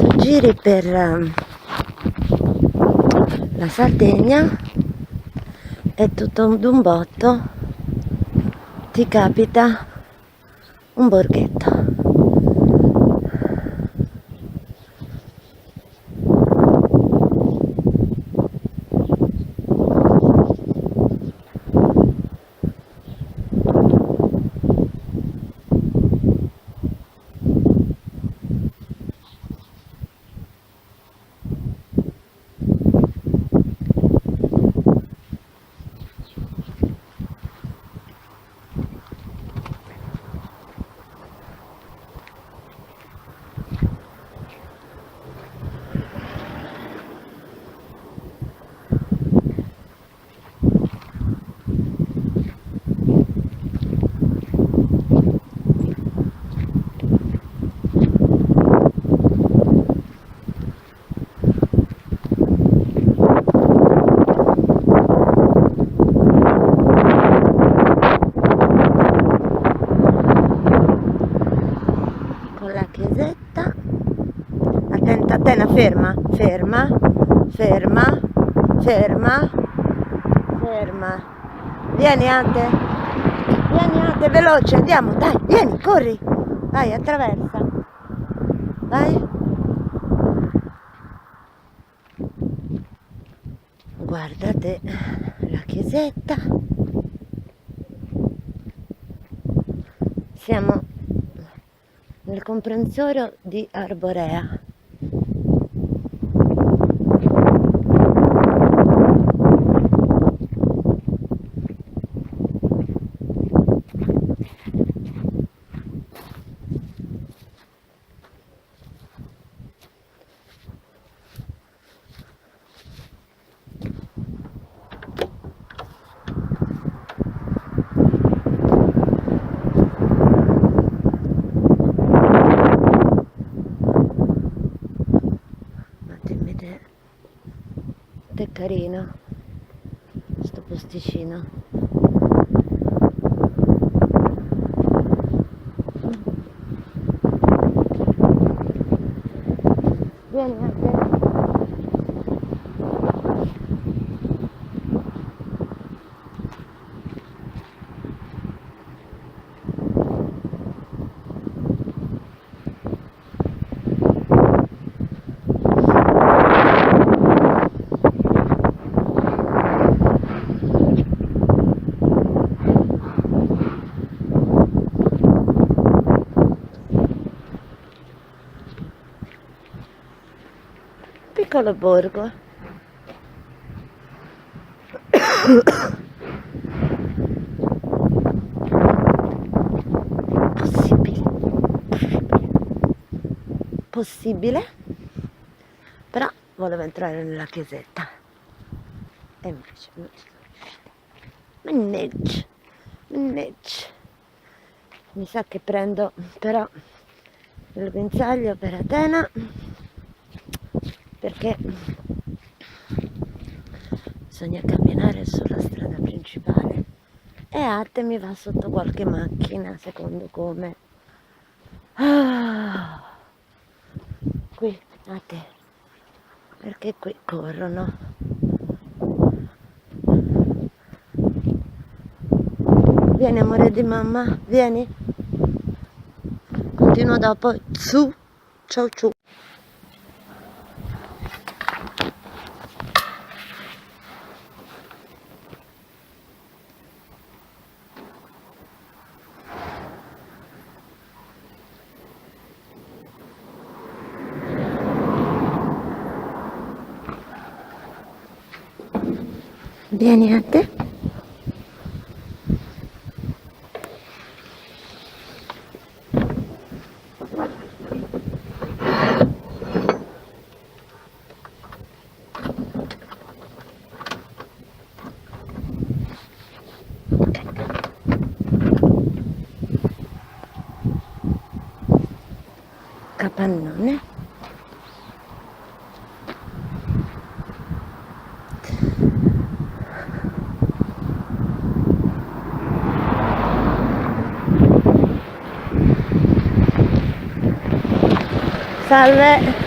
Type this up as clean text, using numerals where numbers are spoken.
tu giri per la Sardegna e tutto d'un botto ti capita un borghetto. La chiesetta, attenta, Atena, ferma, ferma, ferma, ferma, ferma, vieni Ante, veloce, andiamo, dai, vieni, corri, vai, attraversa, vai, guardate la chiesetta, siamo nel comprensorio di Arborea. È carino sto posticino. Vieni a te. Piccolo borgo. Possibile, però volevo entrare nella chiesetta e invece non ci sono riuscita. Mannaggia, mi sa che prendo però il guinzaglio per Atena, perché bisogna camminare sulla strada principale e Ate mi va sotto qualche macchina, secondo come. Qui, Ate, perché qui corrono. Vieni amore di mamma, vieni. Continuo dopo. Su, ciao ciao. Vieni a te. Capannone. Salve.